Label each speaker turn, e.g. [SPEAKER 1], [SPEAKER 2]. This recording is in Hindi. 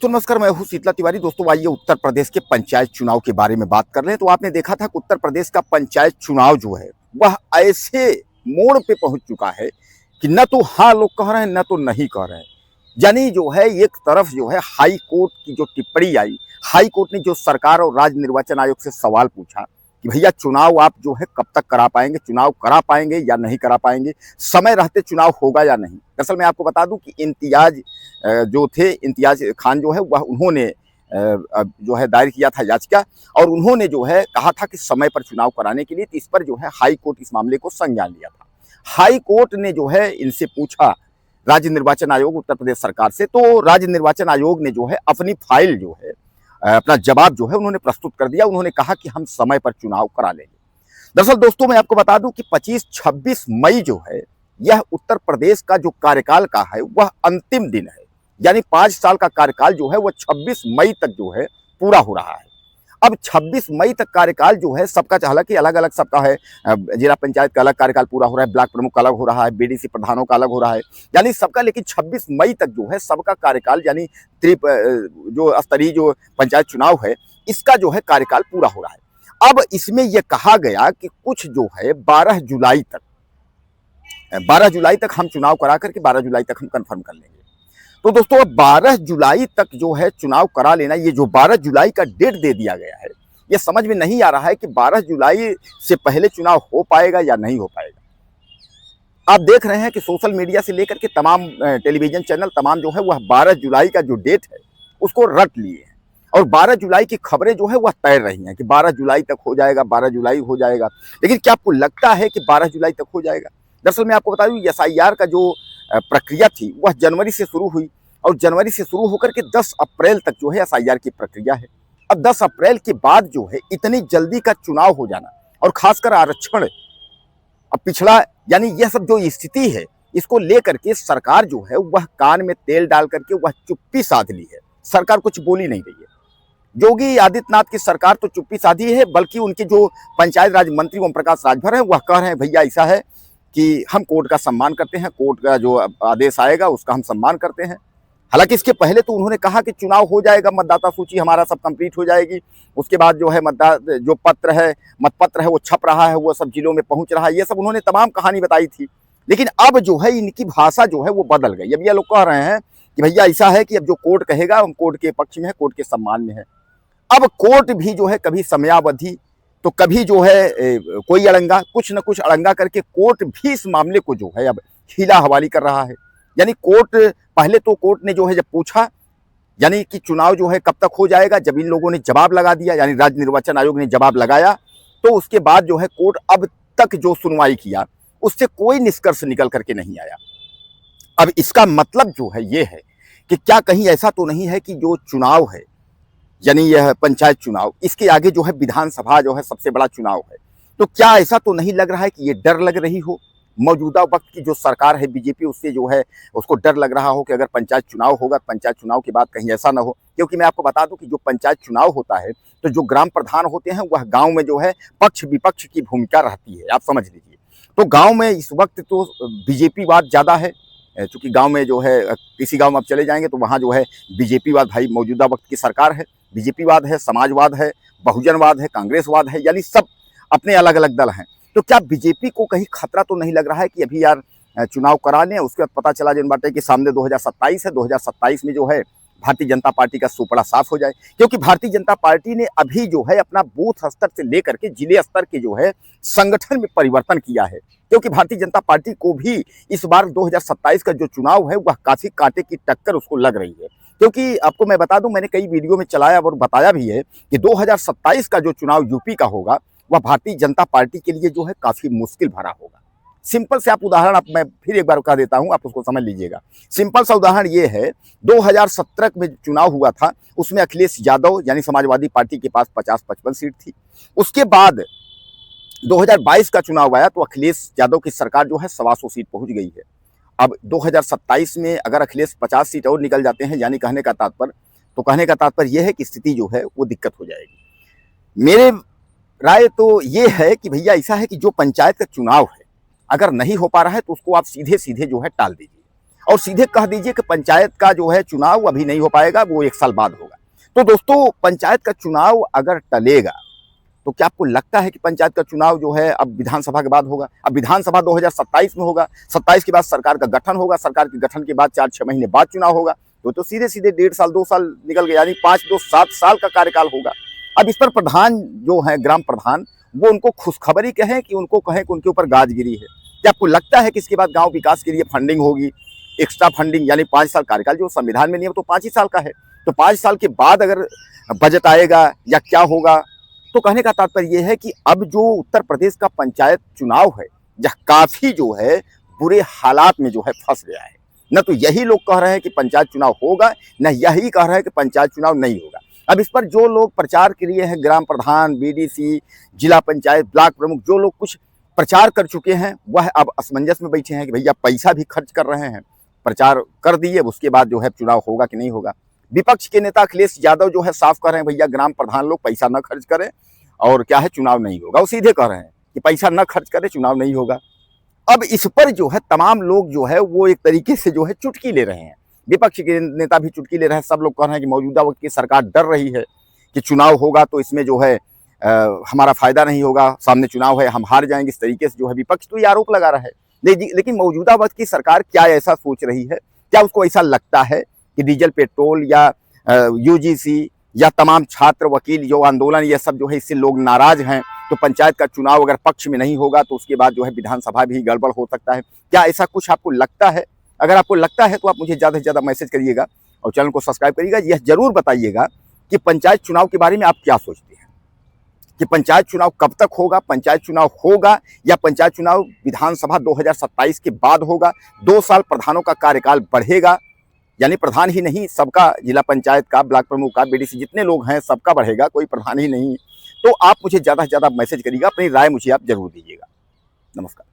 [SPEAKER 1] तो नमस्कार, मैं हूं शीतला तिवारी। दोस्तों आइए उत्तर प्रदेश के पंचायत चुनाव के बारे में बात कर रहे हैं। तो आपने देखा था कि उत्तर प्रदेश का पंचायत चुनाव जो है वह ऐसे मोड़ पे पहुंच चुका है कि न तो हाँ लोग कह रहे हैं न तो नहीं कह रहे हैं। यानी जो है एक तरफ जो है हाई कोर्ट की जो टिप्पणी आई, हाई कोर्ट ने जो सरकार और राज्य निर्वाचन आयोग से सवाल पूछा कि भैया चुनाव आप जो है कब तक करा पाएंगे, चुनाव करा पाएंगे या नहीं करा पाएंगे, समय रहते चुनाव होगा या नहीं। दरअसल मैं आपको बता दूं कि जो थे इम्तियाज खान जो है वह उन्होंने जो है दायर किया था याचिका, और उन्होंने जो है कहा था कि समय पर चुनाव कराने के लिए। तो इस पर जो है हाई कोर्ट इस मामले को संज्ञान लिया था। हाई कोर्ट ने जो है इनसे पूछा राज्य निर्वाचन आयोग उत्तर प्रदेश सरकार से, तो राज्य निर्वाचन आयोग ने जो है अपनी फाइल जो है अपना जवाब जो है उन्होंने प्रस्तुत कर दिया। उन्होंने कहा कि हम समय पर चुनाव करा लेंगे। दरअसल दोस्तों मैं आपको बता दूं कि 25-26 मई जो है यह उत्तर प्रदेश का जो कार्यकाल का है वह अंतिम दिन है। यानी 5 साल का कार्यकाल जो है वह 26 मई तक जो है पूरा हो रहा है। अब 26 मई तक कार्यकाल जो है सबका, हालांकि अलग अलग सबका है, जिला पंचायत का अलग कार्यकाल पूरा हो रहा है, ब्लॉक प्रमुख का अलग हो रहा है, बीडीसी प्रधानों का अलग हो रहा है, यानी सबका। लेकिन 26 मई तक जो है सबका कार्यकाल, यानी जो स्तरीय जो पंचायत चुनाव है इसका जो है कार्यकाल पूरा हो रहा है। अब इसमें यह कहा गया कि कुछ जो है 12 जुलाई तक हम चुनाव करा करके 12 जुलाई तक हम कंफर्म कर लेंगे। तो दोस्तों अब 12 जुलाई तक जो है चुनाव करा लेना, ये जो 12 जुलाई का डेट दे दिया गया है, ये समझ में नहीं आ रहा है कि 12 जुलाई से पहले चुनाव हो पाएगा या नहीं हो पाएगा। आप देख रहे हैं कि सोशल मीडिया से लेकर के तमाम टेलीविजन चैनल तमाम जो है वह 12 जुलाई का जो डेट है उसको रट लिए हैं, और 12 जुलाई की खबरें जो है वह तैर रही हैं कि 12 जुलाई तक हो जाएगा, 12 जुलाई हो जाएगा। लेकिन क्या आपको लगता है कि 12 जुलाई तक हो जाएगा? दरअसल मैं आपको बता दूं एसआईआर का जो प्रक्रिया थी वह जनवरी से शुरू हुई, और जनवरी से शुरू होकर के 10 अप्रैल तक जो है एसआईआर की प्रक्रिया है। अब 10 अप्रैल के बाद जो है इतनी जल्दी का चुनाव हो जाना, और खासकर आरक्षण अब पिछड़ा, यानी यह सब जो स्थिति है इसको लेकर के सरकार जो है वह कान में तेल डाल करके वह चुप्पी साध ली है। सरकार कुछ बोली नहीं रही है। योगी आदित्यनाथ की सरकार तो चुप्पी साधी है, बल्कि उनके जो पंचायत राज मंत्री ओम प्रकाश राजभर है वह कह रहे हैं भैया ऐसा है कि हम कोर्ट का सम्मान करते हैं, कोर्ट का जो आदेश आएगा उसका हम सम्मान करते हैं। हालांकि इसके पहले तो उन्होंने कहा कि चुनाव हो जाएगा, मतदाता सूची हमारा सब कंप्लीट हो जाएगी, उसके बाद जो है जो मतपत्र है वो छप रहा है, वो सब जिलों में पहुंच रहा है, ये सब उन्होंने तमाम कहानी बताई थी। लेकिन अब जो है इनकी भाषा जो है वो बदल गई। अब ये लोग कह रहे हैं कि भैया ऐसा है कि अब जो कोर्ट कहेगा हम कोर्ट के पक्ष में है, कोर्ट के सम्मान में है। अब कोर्ट भी जो है कभी समयावधि तो कभी जो है कोई अड़ंगा, कुछ न कुछ अड़ंगा करके कोर्ट भी इस मामले को जो है अब हीला हवाली कर रहा है। यानी पहले तो कोर्ट ने जो है जब पूछा, यानी कि चुनाव जो है कब तक हो जाएगा, जब इन लोगों ने जवाब लगा दिया, यानी राज्य निर्वाचन आयोग ने जवाब लगाया, तो उसके बाद जो है कोर्ट अब तक जो सुनवाई किया उससे कोई निष्कर्ष निकल करके नहीं आया। अब इसका मतलब जो है ये है कि क्या कहीं ऐसा तो नहीं है कि जो चुनाव है, यानी यह पंचायत चुनाव, इसके आगे जो है विधानसभा जो है सबसे बड़ा चुनाव है। तो क्या ऐसा तो नहीं लग रहा है कि ये डर लग रही हो मौजूदा वक्त की जो सरकार है बीजेपी, उससे जो है उसको डर लग रहा हो कि अगर पंचायत चुनाव होगा, पंचायत चुनाव के बाद कहीं ऐसा ना हो। क्योंकि मैं आपको बता दूं कि जो पंचायत चुनाव होता है तो जो ग्राम प्रधान होते हैं वह गांव में जो है पक्ष विपक्ष की भूमिका रहती है, आप समझ लीजिए। तो गांव में इस वक्त तो बीजेपी वाद ज्यादा है, चूंकि गांव में जो है किसी गांव में आप चले जाएंगे तो वहां जो है बीजेपी वाद, भाई मौजूदा वक्त की सरकार है, बीजेपीवाद है, समाजवाद है, बहुजनवाद है, कांग्रेसवाद है, यानी सब अपने अलग अलग दल हैं। तो क्या बीजेपी को कहीं खतरा तो नहीं लग रहा है कि अभी यार चुनाव करा लें, उसके बाद पता चला जिन बातें कि सामने 2027 है, 2027 में जो है भारतीय जनता पार्टी का सुपड़ा साफ हो जाए। क्योंकि भारतीय जनता पार्टी ने अभी जो है अपना बूथ स्तर से लेकर के जिले स्तर के जो है संगठन में परिवर्तन किया है। क्योंकि भारतीय जनता पार्टी को भी इस बार 2027 का जो चुनाव है वह काफी कांटे की टक्कर उसको लग रही है। क्योंकि आपको मैं बता दूं, मैंने कई वीडियो में चलाया और बताया भी है कि 2027 का जो चुनाव यूपी का होगा वह भारतीय जनता पार्टी के लिए जो है काफी मुश्किल भरा होगा। सिंपल से आप उदाहरण मैं फिर एक बार कह देता हूं, आप उसको समझ लीजिएगा। सिंपल सा उदाहरण ये है, 2017 में चुनाव हुआ था उसमें अखिलेश यादव यानी समाजवादी पार्टी के पास 50-55 सीट थी। उसके बाद 2022 का चुनाव आया तो अखिलेश यादव की सरकार जो है 125 सीट पहुंच गई है। अब 2027 में अगर अखिलेश 50 सीट और निकल जाते हैं, यानी कहने का तात्पर्य यह है कि स्थिति जो है वो दिक्कत हो जाएगी। मेरे राय तो ये है कि भैया ऐसा है कि जो पंचायत का चुनाव है अगर नहीं हो पा रहा है तो उसको आप सीधे सीधे जो है टाल दीजिए, और सीधे कह दीजिए कि पंचायत का जो है चुनाव अभी नहीं हो पाएगा, वो 1 साल बाद होगा। तो दोस्तों, पंचायत का चुनाव अगर टलेगा तो क्या आपको लगता है कि पंचायत का चुनाव जो है अब विधानसभा के बाद होगा? अब विधानसभा 2027 में होगा, 27 के बाद सरकार का गठन होगा, सरकार के गठन के बाद 4-6 महीने बाद चुनाव होगा, तो सीधे सीधे 1.5 साल 2 साल निकल गए, यानी 5-2-7 साल का कार्यकाल होगा। अब इस पर प्रधान जो है, ग्राम प्रधान, वो उनको खुशखबरी कहें कि उनको कहें कि उनके ऊपर गाज गिरी है? क्या आपको लगता है कि इसके बाद गांव विकास के लिए फंडिंग होगी, एक्स्ट्रा फंडिंग, यानी 5 साल कार्यकाल जो संविधान में नियम तो 5 ही साल का है, तो 5 साल के बाद अगर बजट आएगा या क्या होगा? तो कहने का तात्पर्य यह है कि अब जो उत्तर प्रदेश का पंचायत चुनाव है, यह काफी जो है बुरे हालात में जो है फंस गया है। न तो यही लोग कह रहे हैं कि पंचायत चुनाव होगा, न यही कह रहे हैं कि पंचायत चुनाव नहीं होगा। अब इस पर जो लोग प्रचार के लिए हैं, ग्राम प्रधान, बीडीसी, जिला पंचायत, ब्लॉक प्रमुख, जो लोग कुछ प्रचार कर चुके हैं, वह अब असमंजस में बैठे हैं कि भैया पैसा भी खर्च कर रहे हैं, प्रचार कर दिए, उसके बाद जो है चुनाव होगा कि नहीं होगा। विपक्ष के नेता अखिलेश यादव जो है साफ कह रहे हैं भैया ग्राम प्रधान लोग पैसा न खर्च करें और क्या है चुनाव नहीं होगा। वो सीधे कह रहे हैं कि पैसा न खर्च करें, चुनाव नहीं होगा। अब इस पर जो है तमाम लोग जो है वो एक तरीके से जो है चुटकी ले रहे हैं, विपक्ष के नेता भी चुटकी ले रहे हैं। सब लोग कह रहे हैं कि मौजूदा वक्त की सरकार डर रही है कि चुनाव होगा तो इसमें जो है हमारा फायदा नहीं होगा, सामने चुनाव है, हम हार जाएंगे। इस तरीके से जो है विपक्ष तो ये आरोप लगा रहा है। लेकिन मौजूदा वक्त की सरकार क्या ऐसा सोच रही है? क्या उसको ऐसा लगता है कि डीजल पेट्रोल या यूजीसी या तमाम छात्र वकील जो आंदोलन ये सब जो है इससे लोग नाराज हैं, तो पंचायत का चुनाव अगर पक्ष में नहीं होगा तो उसके बाद जो है विधानसभा भी गड़बड़ हो सकता है? क्या ऐसा कुछ आपको लगता है? अगर आपको लगता है तो आप मुझे ज़्यादा से ज़्यादा मैसेज करिएगा और चैनल को सब्सक्राइब करिएगा। यह जरूर बताइएगा कि पंचायत चुनाव के बारे में आप क्या सोचते हैं, कि पंचायत चुनाव कब तक होगा, पंचायत चुनाव होगा या पंचायत चुनाव विधानसभा 2027 के बाद होगा? 2 साल प्रधानों का कार्यकाल बढ़ेगा, यानी प्रधान ही नहीं, सबका, जिला पंचायत का, ब्लॉक प्रमुख का, बीडीसी, जितने लोग हैं सबका बढ़ेगा, कोई प्रधान ही नहीं। तो आप मुझे ज़्यादा से ज़्यादा मैसेज करिएगा, अपनी राय मुझे आप जरूर दीजिएगा। नमस्कार।